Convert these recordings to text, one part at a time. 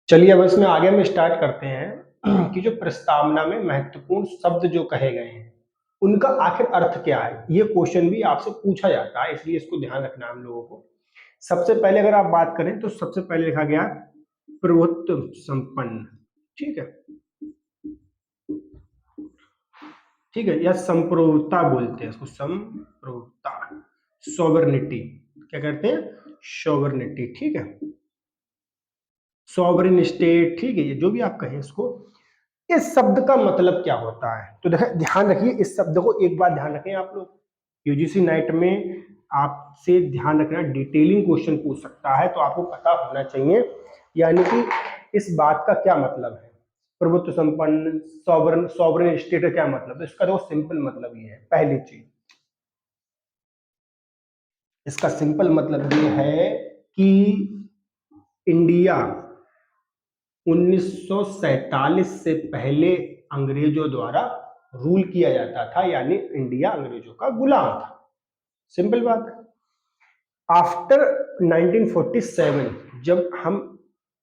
चलिए अब इसमें आगे हम स्टार्ट करते हैं कि जो प्रस्तावना में महत्वपूर्ण शब्द जो कहे गए हैं उनका आखिर अर्थ क्या है। ये क्वेश्चन भी आपसे पूछा जाता है, इसलिए इसको ध्यान रखना है हम लोगों को। सबसे पहले अगर आप बात करें तो सबसे पहले लिखा गया प्रभुत्व संपन्न। ठीक है, ठीक है, या संप्रभुता बोलते हैं इसको, संप्रभुता, सॉवर्निटी। क्या करते हैं? सॉवर्निटी। ठीक है, सॉवरेन स्टेट। ठीक है, ये जो भी आप कहें इसको। इस शब्द का मतलब क्या होता है? तो देखिए, ध्यान रखिए इस शब्द को, एक बात ध्यान रखें आप लोग। यूजीसी नेट में आपसे ध्यान रखना, डिटेलिंग क्वेश्चन पूछ सकता है, तो आपको पता होना चाहिए यानी कि इस बात का क्या मतलब है। प्रभुत्व संपन्न, सॉवरन, सॉवरेन स्टेट का क्या मतलब है? इसका तो सिंपल मतलब ये है, पहली चीज इसका सिंपल मतलब ये है कि इंडिया 1947 से पहले अंग्रेजों द्वारा रूल किया जाता था, यानी इंडिया अंग्रेजों का गुलाम था। सिंपल बात है। आफ्टर 1947 जब हम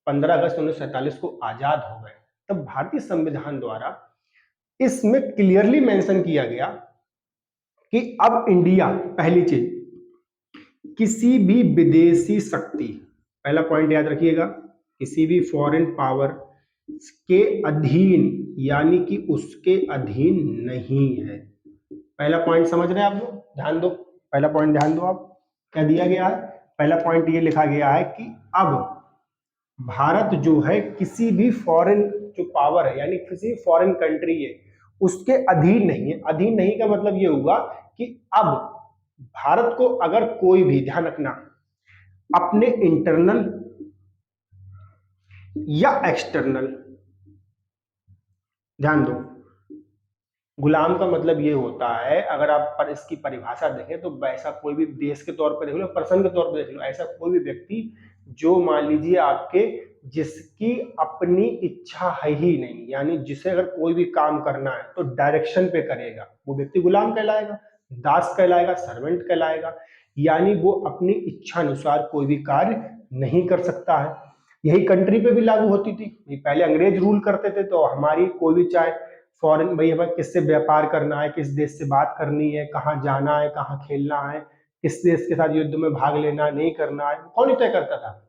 15 अगस्त 1947 को आजाद हो गए, तब भारतीय संविधान द्वारा इसमें क्लियरली मेंशन किया गया कि अब इंडिया, पहली चीज, किसी भी विदेशी शक्ति, पहला पॉइंट याद रखिएगा, किसी भी फॉरेन पावर के अधीन, यानी कि उसके अधीन नहीं है। पहला पॉइंट समझ रहे हैं आप लोग? ध्यान दो, पहला पॉइंट ध्यान दो आप। क्या दिया गया है? पहला पॉइंट ये लिखा गया है कि अब भारत जो है किसी भी फॉरेन जो पावर है, यानी किसी फॉरेन कंट्री है, उसके अधीन नहीं है। अधीन नहीं का मतलब ये हुआ कि अब भारत को अगर कोई भी, ध्यान रखना, अपने इंटरनल या एक्सटर्नल, ध्यान दो, गुलाम का मतलब ये होता है, अगर आप पर इसकी परिभाषा देखें तो वैसा कोई भी, देश के तौर पर देख लो, पर्सन के तौर पर देख लो, ऐसा कोई भी व्यक्ति जो मान लीजिए आपके, जिसकी अपनी इच्छा है ही नहीं, यानी जिसे अगर कोई भी काम करना है तो डायरेक्शन पे करेगा, वो व्यक्ति गुलाम कहलाएगा, दास कहलाएगा, सर्वेंट कहलाएगा। यानी वो अपनी इच्छा अनुसार कोई भी कार्य नहीं कर सकता है। यही कंट्री पे भी लागू होती थी। पहले अंग्रेज रूल करते थे तो हमारी कोई भी, चाहे फॉरेन, भाई हमें किससे व्यापार करना है, किस देश से बात करनी है, कहाँ जाना है, कहाँ खेलना है, किस देश के साथ युद्ध में भाग लेना नहीं करना है, कौन तय करता था?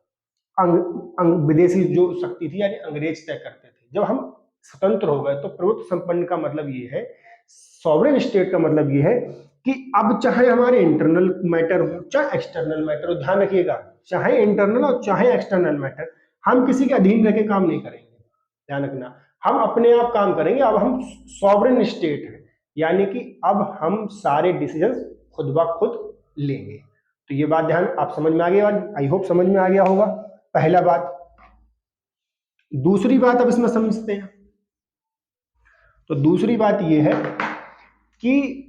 विदेशी जो शक्ति थी, यानी अंग्रेज तय करते थे। जब हम स्वतंत्र हो गए तो प्रभुत्व संपन्न का मतलब ये है, सॉवरेन स्टेट का मतलब ये है कि अब चाहे हमारे इंटरनल मैटर हो चाहे एक्सटर्नल मैटर हो, ध्यान रखिएगा, चाहे इंटरनल और चाहे एक्सटर्नल मैटर, हम किसी के अधीन रह के काम नहीं करेंगे। ध्यान रखना, हम अपने आप काम करेंगे। अब हम सॉवरेन स्टेट है, यानी कि अब हम सारे डिसीजन खुद ब खुद लेंगे। तो ये बात ध्यान, आप समझ में आ गया? आई होप समझ में आ गया होगा, पहला बात। दूसरी बात अब इसमें समझते हैं। तो दूसरी बात ये है कि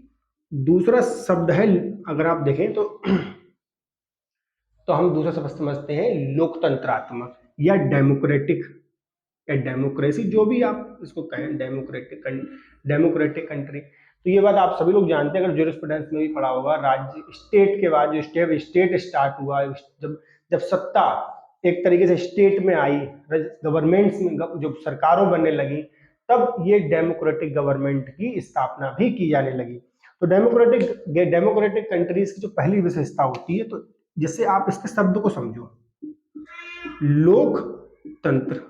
दूसरा शब्द है, अगर आप देखें तो हम दूसरा शब्द समझते हैं लोकतंत्रात्मक या डेमोक्रेटिक, या डेमोक्रेसी, जो भी आप इसको कहें, डेमोक्रेटिक, डेमोक्रेटिक कंट्री। तो ये बात आप सभी लोग जानते हैं, अगर ज्यूरिस्प्रूडेंस में भी पढ़ा होगा, राज्य स्टेट के बाद जो स्टेट स्टार्ट हुआ, जब जब सत्ता एक तरीके से स्टेट में आई, गवर्नमेंट्स में जो सरकारों बनने लगी, तब ये डेमोक्रेटिक गवर्नमेंट की स्थापना भी की जाने लगी। तो डेमोक्रेटिक कंट्रीज की जो पहली विशेषता होती है, तो जिससे आप इसके शब्द को समझो, लोकतंत्र।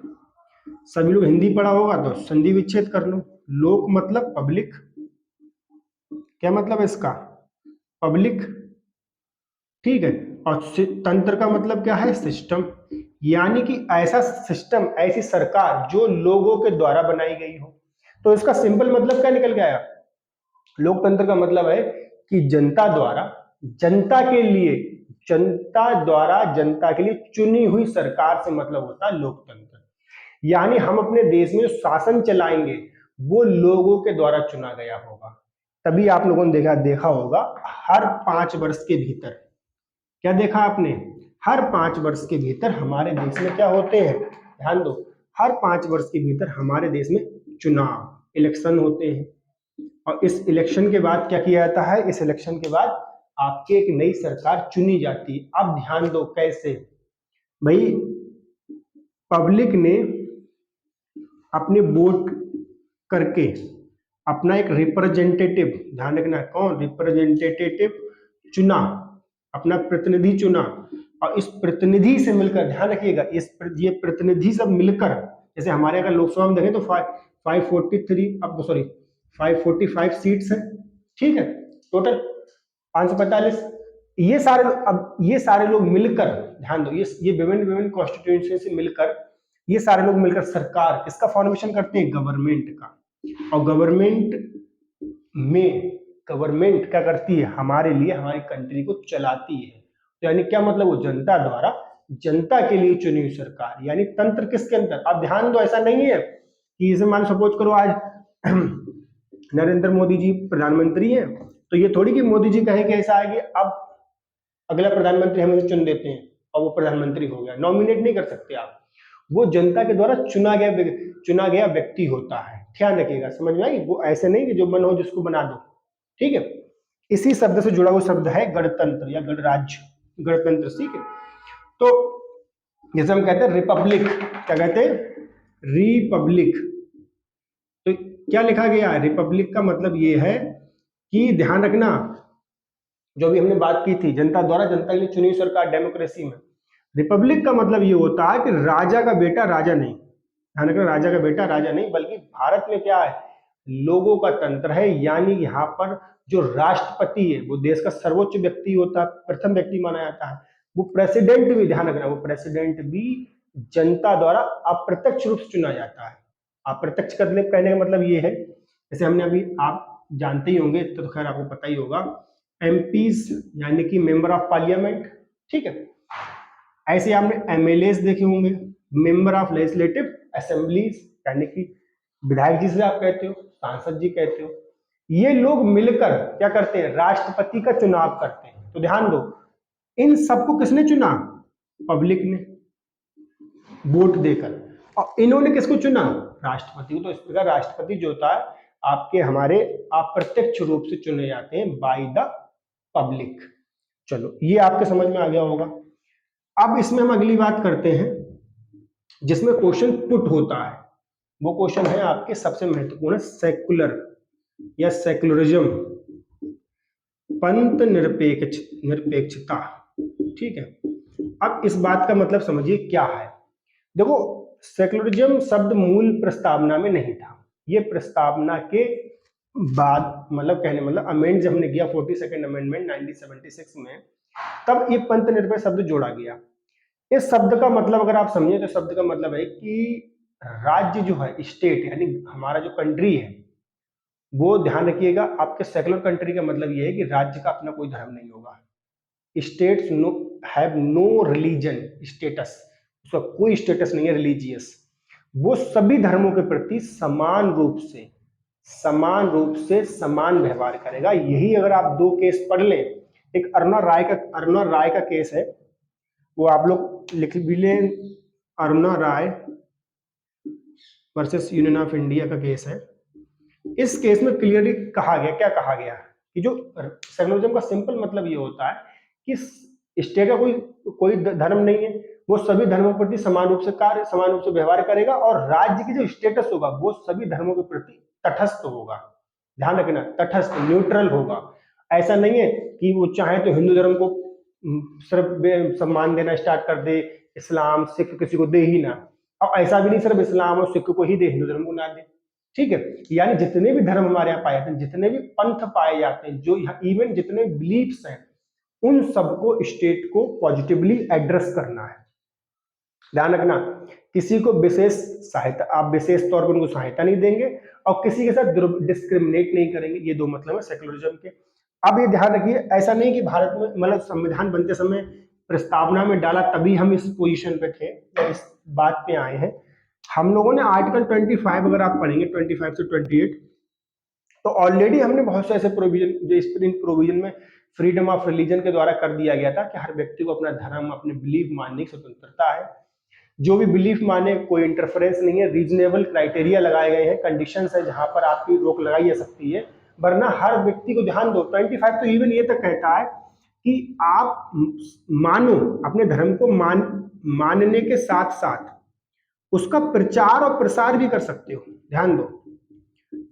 सभी लोग हिंदी पढ़ा होगा तो संधि विच्छेद कर लो। लोक मतलब पब्लिक, क्या मतलब है इसका? पब्लिक। ठीक है, और तंत्र का मतलब क्या है? सिस्टम, यानी कि ऐसा सिस्टम, ऐसी सरकार जो लोगों के द्वारा बनाई गई हो। तो इसका सिंपल मतलब क्या निकल के आया? लोकतंत्र का मतलब है कि जनता द्वारा, जनता के लिए, जनता द्वारा जनता के लिए चुनी हुई सरकार से मतलब होता है लोकतंत्र। यानी हम अपने देश में जो शासन चलाएंगे वो लोगों के द्वारा चुना गया होगा। तभी आप लोगों ने देखा होगा, हर 5 वर्ष के भीतर, क्या देखा आपने? हर 5 वर्ष के भीतर हमारे देश में क्या होते हैं? ध्यान दो, हर 5 वर्ष के भीतर हमारे देश में चुनाव, इलेक्शन होते हैं। और इस इलेक्शन के बाद क्या किया जाता है? इस इलेक्शन के बाद आपकी एक नई सरकार चुनी जाती है। अब ध्यान दो कैसे भाई, पब्लिक ने अपने वोट करके अपना एक रिप्रेजेंटेटिव, ध्यान रखना कौन, रिप्रेजेंटेटिव चुना, अपना प्रतिनिधि चुना, और इस प्रतिनिधि से मिलकर, ध्यान रखिएगा, ये प्रतिनिधि सब मिलकर, जैसे हमारे अगर लोकसभा में देखें तो 543, अब सॉरी 545 सीट्स है, ठीक है, टोटल 545। ये सारे लोग मिलकर, ध्यान दो, ये विभिन्न विभिन्न कॉन्स्टिट्यूएंसी से मिलकर, ये सारे लोग मिलकर सरकार किसका फॉर्मेशन करते हैं, गवर्नमेंट का। और गवर्नमेंट क्या करती है, हमारे लिए, हमारी कंट्री को चलाती है। तो यानी क्या मतलब, वो जनता द्वारा, जनता के लिए चुनी हुई सरकार, यानी तंत्र किसके अंदर। आप ध्यान दो, ऐसा नहीं है कि जैसे मान सपोज करो आज नरेंद्र मोदी जी प्रधानमंत्री हैं, तो ये थोड़ी कि मोदी जी कहें कि ऐसा है कि अब अगला प्रधानमंत्री हम इसे चुन देते हैं और वो प्रधानमंत्री हो गया, नॉमिनेट नहीं कर सकते आप, वो जनता के द्वारा चुना गया व्यक्ति होता है। ध्यान रखिएगा, समझ में आई, वो ऐसे नहीं कि जो मन हो जिसको बना दो, ठीक है। इसी शब्द से जुड़ा हुआ शब्द है गणतंत्र या गणराज्य, गणतंत्र, ठीक है। तो जैसे हम कहते हैं रिपब्लिक, क्या कहते हैं, रिपब्लिक। तो क्या लिखा गया है, रिपब्लिक का मतलब ये है कि ध्यान रखना, जो भी हमने बात की थी, जनता द्वारा जनता के लिए चुनी हुई सरकार, डेमोक्रेसी में रिपब्लिक का मतलब ये होता है कि राजा का बेटा राजा नहीं, ध्यान रखना, राजा का बेटा राजा नहीं, बल्कि भारत में क्या है, लोगों का तंत्र है। यानी यहाँ पर जो राष्ट्रपति है वो देश का सर्वोच्च व्यक्ति होता है, प्रथम व्यक्ति माना जाता है। वो प्रेसिडेंट भी, ध्यान रखना, वो प्रेसिडेंट भी जनता द्वारा अप्रत्यक्ष रूप से चुना जाता है। अप्रत्यक्ष कहने का मतलब ये है, जैसे हमने अभी, आप जानते ही होंगे, तो खैर आपको पता ही होगा, एमपीज यानी कि मेंबर ऑफ पार्लियामेंट, ठीक है। ऐसे आपने एमएलएस देखे होंगे, मेंबर ऑफ लेजिस्लेटिव असेंबलीज, यानी कि विधायक जी से आप कहते हो, सांसद जी कहते हो। ये लोग मिलकर क्या करते हैं, राष्ट्रपति का चुनाव करते हैं। तो ध्यान दो, इन सबको किसने चुना, पब्लिक ने वोट देकर, और इन्होंने किसको चुना, राष्ट्रपति को। तो इस प्रकार राष्ट्रपति जो होता है आपके हमारे अप्रत्यक्ष रूप से चुने जाते हैं बाय द पब्लिक। चलो, ये आपके समझ में आ गया होगा। अब इसमें हम अगली बात करते हैं जिसमें क्वेश्चन पुट होता है। वो क्वेश्चन है आपके सबसे महत्वपूर्ण, सेक्युलर या सेक्युलरिज्म, पंथ निरपेक्षता, ठीक है। अब इस बात का मतलब समझिए क्या है। देखो, सेक्युलरिज्म शब्द मूल प्रस्तावना में नहीं था, ये प्रस्तावना के बाद, मतलब कहने मतलब अमेंड जब हमने किया 42nd अमेंडमेंट 1976 में, तब ये पंथ निरपेक्ष शब्द जोड़ा गया। इस शब्द का मतलब अगर आप समझे तो शब्द का मतलब है कि राज्य जो है, स्टेट, यानी हमारा जो कंट्री है, वो ध्यान रखिएगा, आपके सेकुलर कंट्री का मतलब ये है कि राज्य का अपना कोई धर्म नहीं होगा। States have no religion status, उसका कोई स्टेटस नहीं है रिलीजियस। वो सभी धर्मों के प्रति समान रूप से समान व्यवहार करेगा। यही अगर आप दो केस पढ़ लें, एक अरुणा राय का केस है, वो आप लोग लिख भी लें, अरुणा राय वर्सेस यूनियन ऑफ इंडिया का केस है। इस केस में क्लियरली कहा गया, क्या कहा गया कि जो सेकुलरिज्म का सिंपल मतलब ये होता है कि स्टेट का कोई धर्म नहीं है, वो सभी धर्मों के प्रति समान रूप से व्यवहार करेगा, और राज्य की जो स्टेटस होगा वो सभी धर्मों के प्रति तटस्थ होगा। ध्यान रखना, तटस्थ, न्यूट्रल होगा। ऐसा नहीं है कि वो चाहे तो हिंदू धर्म को सिर्फ सम्मान देना स्टार्ट कर दे, इस्लाम सिख किसी को दे ही ना, और ऐसा भी नहीं सिर्फ इस्लाम और सिख को ही दे, हिंदू धर्म को ना दे, ठीक है। यानी जितने भी धर्म हमारे यहाँ पाए जाते हैं, जितने भी पंथ पाए जाते हैं, जो यहाँ इवन जितने बिलीफ्स हैं, उन सबको स्टेट को पॉजिटिवली एड्रेस करना है। ध्यान रखना, किसी को विशेष सहायता, आप विशेष तौर पर उनको सहायता नहीं देंगे, और किसी के साथ डिस्क्रिमिनेट नहीं करेंगे। ये दो मतलब है सेकुलरिज्म के। अब ये ध्यान रखिए, ऐसा नहीं कि भारत में मतलब संविधान बनते समय प्रस्तावना में डाला तभी हम इस पोजीशन पे थे या इस बात पे आए हैं। हम लोगों ने आर्टिकल 25 अगर आप पढ़ेंगे 25 से 28, तो ऑलरेडी हमने बहुत से ऐसे प्रोविजन, जो इन प्रोविजन में फ्रीडम ऑफ रिलीजन के द्वारा कर दिया गया था कि हर व्यक्ति को अपना धर्म, अपने बिलीफ मानने की स्वतंत्रता है। जो भी बिलीफ माने, कोई इंटरफेरेंस नहीं है, रीजनेबल क्राइटेरिया लगाए गए हैं, कंडीशंस है जहां पर आपकी रोक लगाई जा सकती है, वरना हर व्यक्ति को, ध्यान दो 25 तो इवन ये तक कहता है कि आप मानो, अपने धर्म को मानने के साथ साथ उसका प्रचार और प्रसार भी कर सकते हो, ध्यान दो,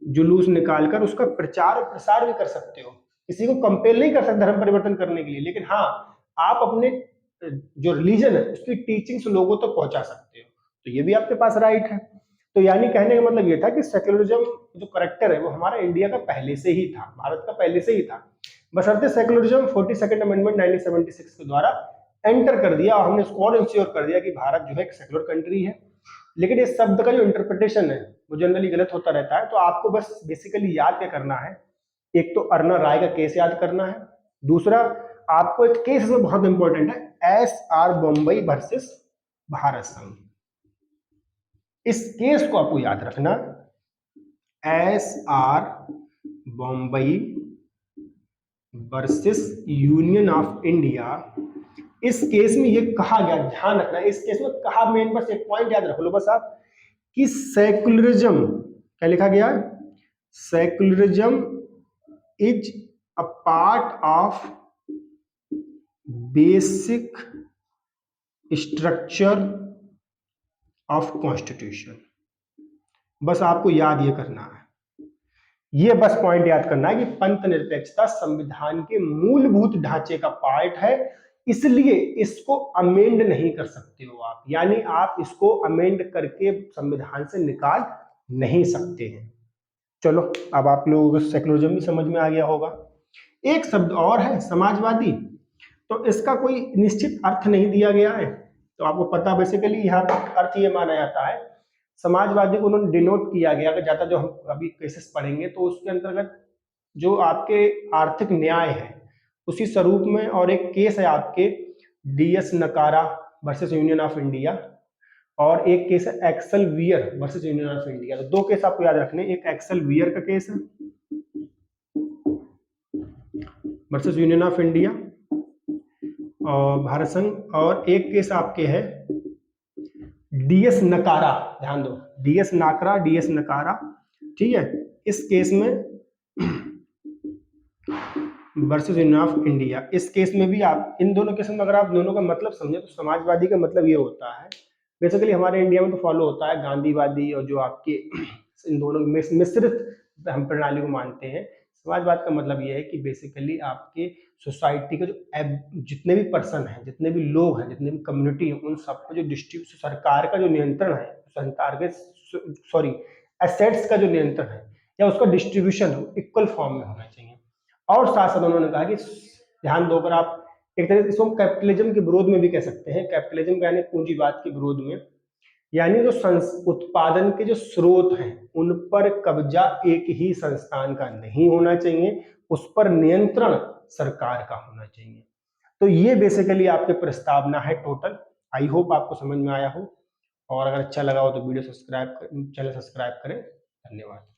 जुलूस निकालकर उसका प्रचार और प्रसार भी कर सकते हो। किसी को कंपेल नहीं कर सकते धर्म परिवर्तन करने के लिए, लेकिन हाँ आप अपने जो रिलीजन है उसकी टीचिंग्स लोगों तक पहुंचा सकते हो, तो ये भी आपके पास राइट है। तो यानी कहने का मतलब ये था कि सेक्युलरिज्म जो करेक्टर है वो हमारा इंडिया का पहले से ही था, भारत का पहले से ही था, बशर्ते सेक्युलरिज्म 42nd अमेंडमेंट 1976 के द्वारा एंटर कर दिया और हमने इसको और इंश्योर कर दिया कि भारत जो है एक सेक्युलर कंट्री है। लेकिन इस शब्द का जो इंटरप्रिटेशन है वो जनरली गलत होता रहता है, तो आपको बस बेसिकली याद क्या करना है, एक तो अर्ना राय का केस याद करना है, दूसरा आपको एक केस इसमें बहुत इंपॉर्टेंट है, SR बॉम्बई वर्सेस भारत संघ। इस केस को आपको याद रखना, SR Bommai versus Union of India. इस केस में ये कहा गया, ध्यान रखना इस केस में कहा, मेन बस एक पॉइंट याद रख लो बस आप, कि सेक्युलरिज्म, क्या लिखा गया, secularism is a part of basic structure of constitution. बस आपको याद ये करना है, ये बस पॉइंट याद करना है कि पंथ निरपेक्षता संविधान के मूलभूत ढांचे का पार्ट है, इसलिए इसको अमेंड नहीं कर सकते हो आप, यानी आप इसको अमेंड करके संविधान से निकाल नहीं सकते हैं। चलो अब आप लोगों को सेक्युलरिज्म भी समझ में आ गया होगा। एक शब्द और है समाजवादी, तो इसका कोई निश्चित अर्थ नहीं दिया गया है, तो आपको पता बेसिकली यहाँ अर्थ ये माना जाता है, समाजवादी को उन्होंने डिनोट किया गया, अगर ज्यादा जो हम अभी केसेस पढ़ेंगे तो उसके अंतर्गत जो आपके आर्थिक न्याय है उसी स्वरूप में, और एक केस है आपके DS नकारा वर्सेस यूनियन ऑफ इंडिया, और एक केस है Excel Wear versus Union of India. तो दो केस आपको याद रखने, एक एक्सल वियर का केस है वर्सेस यूनियन ऑफ इंडिया और भारत संघ, और एक केस आपके है DS नकारा, ध्यान दो DS नाकरा, DS नकारा, ठीक है। इस केस में वर्सेस यूनियन ऑफ इंडिया, इस केस में भी आप इन दोनों केस में अगर आप दोनों का मतलब समझे तो समाजवादी का मतलब ये होता है, बेसिकली हमारे इंडिया में तो फॉलो होता है गांधीवादी और जो आपके इन दोनों मिश्रित हम प्रणाली को मानते हैं। समाजवाद का मतलब ये है कि बेसिकली आपके सोसाइटी के जो जितने भी पर्सन हैं, जितने भी लोग हैं, जितने भी कम्युनिटी हैं, उन सबको जो डिस्ट्रीब्यूट, सरकार का जो नियंत्रण है, सरकार के सॉरी एसेट्स का जो नियंत्रण है या उसका डिस्ट्रीब्यूशन है इक्वल फॉर्म में होना चाहिए। और साथ साथ उन्होंने कहा कि ध्यान दो, अगर आप एक तरह से इसको कैपिटलिज्म के विरोध में भी कह सकते हैं, कैपिटलिज्म यानी पूंजीवाद के विरोध में, यानी जो उत्पादन के जो स्रोत हैं उन पर कब्जा एक ही संस्थान का नहीं होना चाहिए, उस पर नियंत्रण सरकार का होना चाहिए। तो ये बेसिकली आपके प्रस्तावना है टोटल। आई होप आपको समझ में आया हो, और अगर अच्छा लगा हो तो वीडियो सब्सक्राइब, चैनल सब्सक्राइब करें। धन्यवाद।